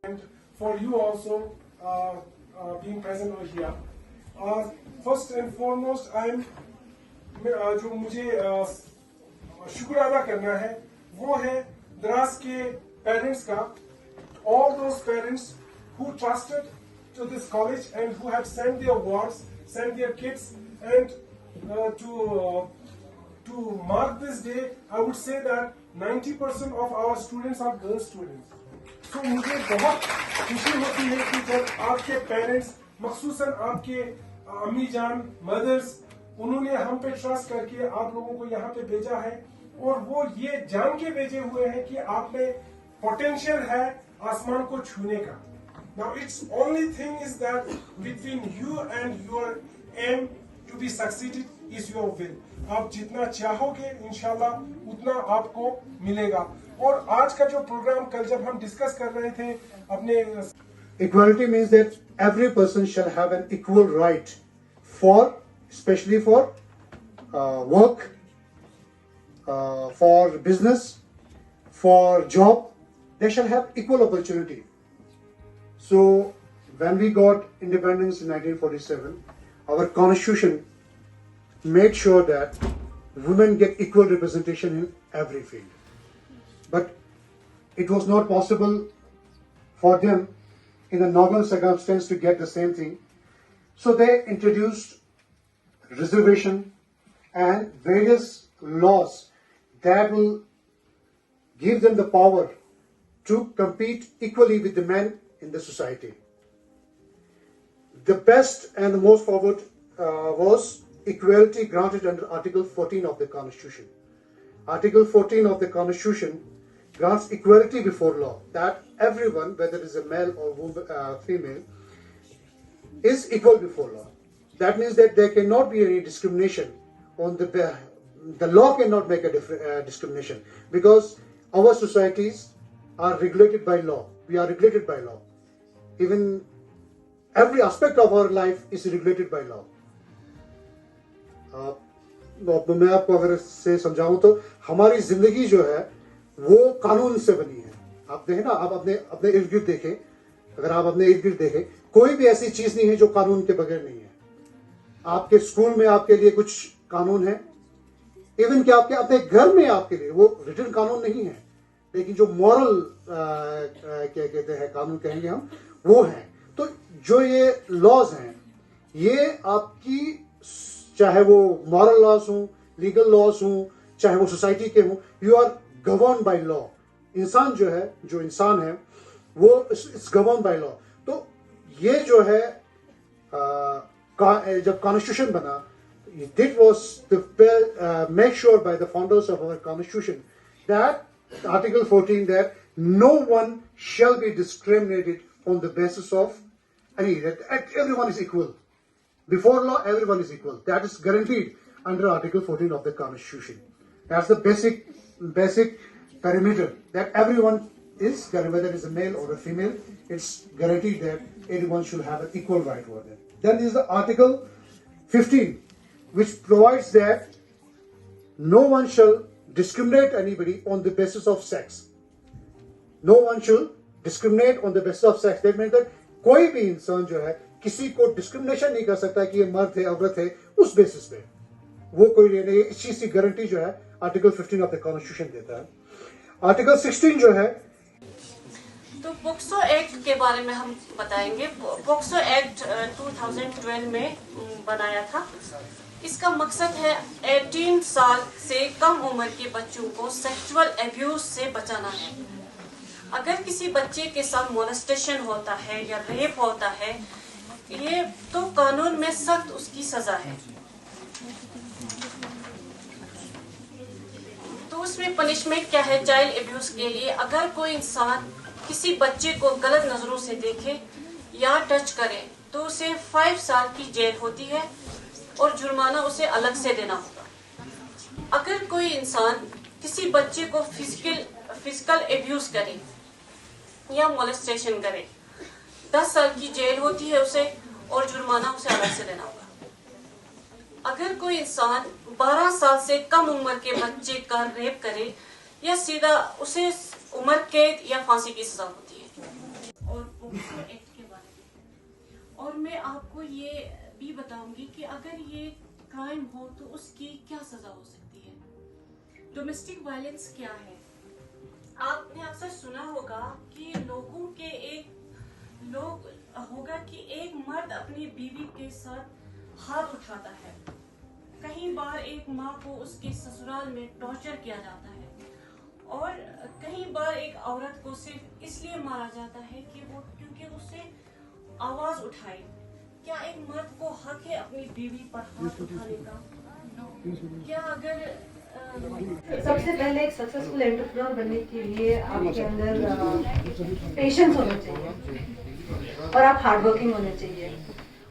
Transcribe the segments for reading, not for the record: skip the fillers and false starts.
and for you also being present over here. First and foremost, जो मुझे शुक्र अदा करना है वो है द्रास के पेरेंट्स का. All those parents who trusted to this college and who have sent their wards, sent their kids, and to mark this day, I would say that 90% of our students are girl students. So मुझे बहुत खुशी होती है कि जब आपके parents, मखसूसन आपके अम्मी जान, मदर्स, उन्होंने हम पे ट्रस्ट करके आप लोगों को यहाँ पे भेजा है और वो ये जान के भेजे हुए हैं कि आप में पोटेंशियल है आसमान को छूने का. Now it's only thing is that between you and your aim to be succeeded is your will. आप जितना चाहोगे इंशाल्लाह उतना आपको मिलेगा. और आज का जो प्रोग्राम कल जब हम डिस्कस कर रहे थे अपने equality means that every person shall have an equal right for, especially for work, for business, for job. They shall have equal opportunity. So when we got independence in 1947, our constitution made sure that women get equal representation in every field. But it was not possible for them in a normal circumstance to get the same thing. So they introduced reservation and various laws that will give them the power to compete equally with the men in the society. The best and the most forward was equality granted under Article 14 of the Constitution. Article 14 of the Constitution grants equality before law, that everyone, whether it is a male or female, is equal before law. That means that there cannot be any discrimination on the law cannot make a discrimination, because our societies are regulated by law. We are regulated by law. Even every aspect of our life is regulated by law. मैं आपको अगर से समझाऊं तो हमारी जिंदगी जो है वो कानून से बनी है. आप देखें ना, आप अपने इर्द गिर्द देखें, अगर आप अपने इर्द गिर्द देखें, कोई भी ऐसी चीज नहीं है जो कानून के बगैर नहीं है. आपके स्कूल में आपके लिए कुछ कानून है, इवन कि आपके अपने घर में आपके लिए वो रिटन कानून नहीं है, लेकिन जो मॉरल क्या कहते हैं कानून कहेंगे हम, वो है. तो जो ये लॉज हैं, ये आपकी चाहे वो मॉरल लॉज हों, लीगल लॉज हों, चाहे वो सोसाइटी के हों, you are govern by law. इंसान जो है, जो इंसान है, वो इट्स गवर्न बाय लॉ. तो ये जो है जब कॉन्स्टिट्यूशन बना, it was made sure by the founders of our constitution that Article 14 that no one shall be discriminated on the basis of that everyone is equal. Before law, everyone is equal. That is guaranteed under Article 14 of the Constitution. That's the basic parameter that everyone is, whether it is a male or a female, it's guaranteed that everyone should have an equal right over them. Then there is the Article 15, which provides that no one shall discriminate anybody on the basis of sex. No one shall discriminate on the basis of sex. That means that कोई भी इंसान जो है किसी को discrimination नहीं कर सकता कि ये मर्द है, औरत है, उस बेसिस पे. वो कोई नहीं. इस चीज की गारंटी जो है आर्टिकल 15 ऑफ द कॉन्स्टिट्यूशन देता है. आर्टिकल 16 जो है, तो पोक्सो एक्ट के बारे में हम बताएंगे. पोक्सो एक्ट 2012 में बनाया था. इसका मकसद है 18 साल से कम उम्र के बच्चों को सेक्सुअल अब्यूज से बचाना है. अगर किसी बच्चे के साथ मोलेस्टेशन होता है या रेप होता है, ये तो कानून में सख्त उसकी सजा है. तो उसमें पनिशमेंट क्या है चाइल्ड अब्यूज के लिए? अगर कोई इंसान किसी बच्चे को गलत नजरों से देखे या टच करे तो उसे 5 साल की जेल होती है और जुर्माना उसे अलग से देना होगा. अगर कोई इंसान किसी बच्चे को फिजिकल अब्यूज करे या मोलेस्टेशन करे, 10 साल की जेल होती है उसे और जुर्माना उसे अलग से देना होगा. अगर कोई इंसान 12 साल से कम उम्र के बच्चे का रेप करे या सीधा उसे उम्र कैद या फांसी की सजा होती है. और एक्ट के बारे में, और मैं आपको ये भी बताऊंगी कि अगर ये क्राइम हो तो उसकी क्या सजा हो सकती है। डोमेस्टिक वायलेंस क्या है? आपने अक्सर सुना होगा कि कि एक मर्द अपनी बीवी के साथ हाथ उठाता है। कई बार एक माँ को उसके ससुराल में टॉर्चर किया जाता है, और कई बार एक औरत को सिर्फ इसलिए मारा जाता है क्योंकि उससे आवाज उठाई। क्या एक मर्द को हक है अपनी बीवी पर हाथ उठाने का? क्या अगर सबसे पहले एक सक्सेसफुल एंटरप्रेन्योर बनने के लिए आपके अंदर पेशेंस होना चाहिए, और आप हार्डवर्किंग होने चाहिए,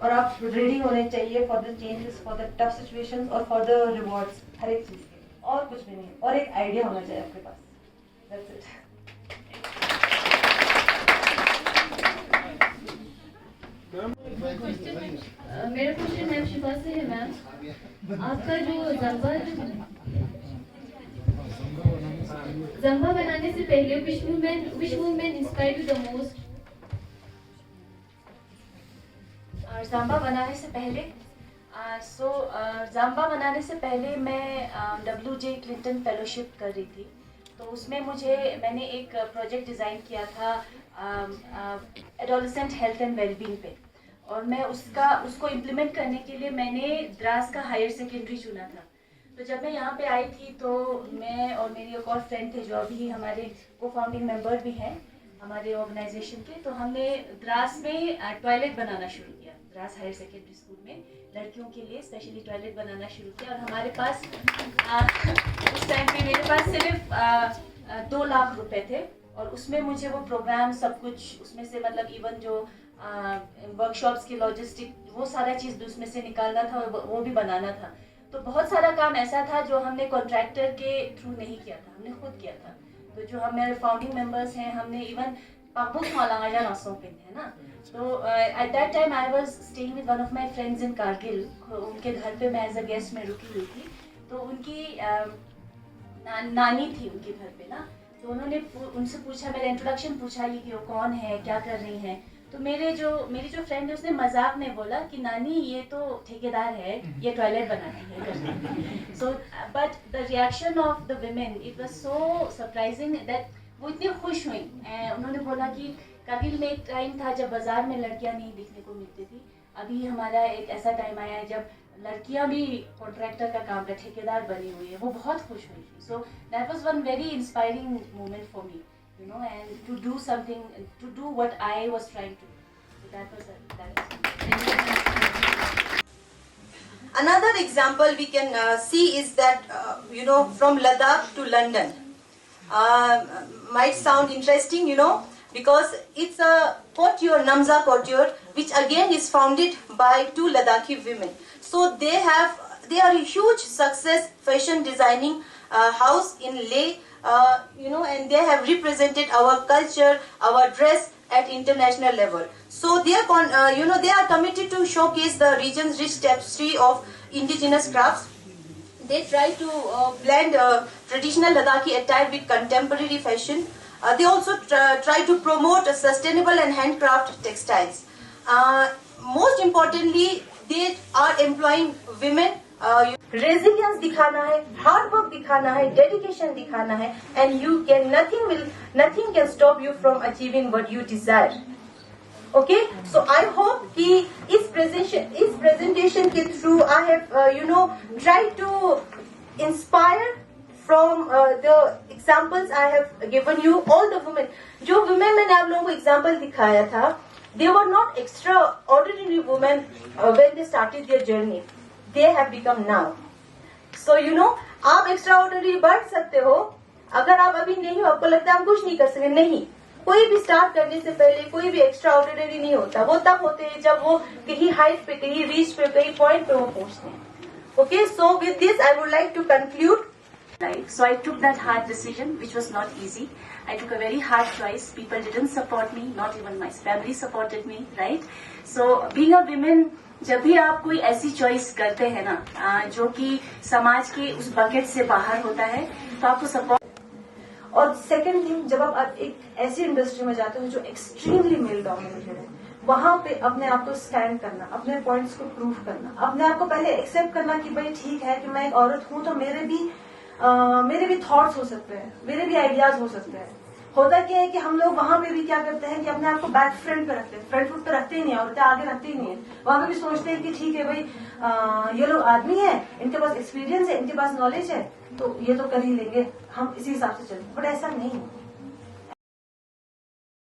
और आप रेडी होने चाहिए for the changes, for the tough situations और फॉर द रिवॉर्ड्स, हर एक चीज के, और कुछ भी नहीं। और एक आइडिया होना चाहिए आपके पास। That's it. मेरा क्वेश्चन मैम शिफा से है। मैम, आपका जो जंबा बनाने से पहले which woman inspired you the most? जाम्बा बनाने से पहले जाम्बा बनाने से पहले मैं WJ क्लिंटन फेलोशिप कर रही थी। तो उसमें मैंने एक प्रोजेक्ट डिज़ाइन किया था एडोलेसेंट हेल्थ एंड वेलबींग पे, और मैं उसको इम्प्लीमेंट करने के लिए मैंने द्रास का हायर सेकेंडरी चुना था। तो जब मैं यहाँ पे आई थी तो मैं और मेरी एक और फ्रेंड थे जो अभी हमारे को फाउंडिंग मेंबर भी हैं हमारे ऑर्गेनाइजेशन के। तो हमने द्रास में टॉयलेट बनाना शुरू किया। द्रास हायर सेकेंडरी स्कूल में लड़कियों के लिए स्पेशली टॉयलेट बनाना शुरू किया, और हमारे पास उस टाइम पे मेरे पास सिर्फ 2 लाख रुपए थे, और उसमें मुझे वो प्रोग्राम सब कुछ उसमें से मतलब इवन जो वर्कशॉप्स की लॉजिस्टिक वो सारा चीज़ भी उसमें से निकालना था और वो भी बनाना था। तो बहुत सारा काम ऐसा था जो हमने कॉन्ट्रैक्टर के थ्रू नहीं किया था, हमने खुद किया था। तो जो हमारे फाउंडिंग मेंबर्स हैं, हमने इवन पापुस मालांगा नौसोपिन है ना। तो at that time I was staying with one of my friends इन कारगिल। उनके घर पे मैं एज अ गेस्ट में रुकी हुई थी। तो उनकी नानी थी उनके घर पे ना। तो उन्होंने उनसे पूछा, मेरा इंट्रोडक्शन पूछा कि वो कौन है, क्या कर रही हैं। तो मेरी जो फ्रेंड है उसने मजाक में बोला कि नानी ये तो ठेकेदार है, ये टॉयलेट बनाती है। So but the reaction of the women it was so surprising that वो इतनी खुश हुई। उन्होंने बोला कि कारगिल में एक टाइम था जब बाजार में लड़कियां नहीं दिखने को मिलती थी। अभी हमारा एक ऐसा टाइम आया है जब लड़कियां भी कॉन्ट्रैक्टर का काम पे ठेकेदार बनी हुई है। वो बहुत खुश हुई थी। So that was one very inspiring moment for me, you know, and to do something, to do what I was trying to do. So that was Another example we can see is that, from Ladakh to London. Might sound interesting, because it's a couture, Namza couture, which again is founded by 2 Ladakhi women. So they are a huge success fashion designing house in Leh. And they have represented our culture, our dress at international level. So they are committed to showcase the region's rich tapestry of indigenous crafts. They try to blend traditional Ladakhi attire with contemporary fashion. They also try to promote sustainable and handcraft textiles. Most importantly, they are employing women. Resilience दिखाना है, hard work दिखाना है, dedication दिखाना है, and nothing can stop you from achieving what you desire. Okay, so I hope कि इस presentation के through I have tried to inspire from the examples I have given you. All the women, जो women मैंने आप लोगों को example दिखाया था, they were not extraordinary women when they started their journey. They have become now. So आप extraordinary बढ़ सकते हो। अगर आप अभी नहीं हो, आपको लगता है हम कुछ नहीं कर सकते, नहीं। कोई भी स्टार्ट करने से पहले कोई भी extraordinary नहीं होता। वो तब होते हैं जब वो कहीं हाइट पे, कहीं रीच पे, कहीं पॉइंट पे वो पहुंचते हैं। Okay, so with this I would like to conclude. Right. So I took that hard decision, which was not easy. I took a very hard choice. People didn't support me, not even my family supported me, right? So being a woman, जब भी आप कोई ऐसी choice करते हैं ना जो कि समाज के उस बकेट से बाहर होता है, तो आपको सपोर्ट। और सेकंड थिंग, जब आप एक ऐसी इंडस्ट्री में जाते हो जो एक्सट्रीमली मेल डोमिनेटेड है, वहां पे अपने आप को स्टैंड करना, अपने पॉइंट्स को प्रूव करना, अपने आप को पहले एक्सेप्ट करना कि भाई ठीक है कि मैं एक औरत हूं तो मेरे भी थॉट्स हो सकते हैं, मेरे भी आइडियाज हो सकते हैं। होता क्या है कि हम लोग वहां पे भी क्या करते हैं कि अपने आप को बैक फ्रंट पे रखते हैं, फ्रंट फुट पे रखते ही नहीं, औरतें आगे रखते ही नहीं है। वहां पे भी सोचते हैं कि ठीक है भाई ये लोग आदमी है, इनके पास एक्सपीरियंस है, इनके पास नॉलेज है, तो ये तो कर ही लेंगे, हम इसी हिसाब से चलेंगे। बट ऐसा नहीं है।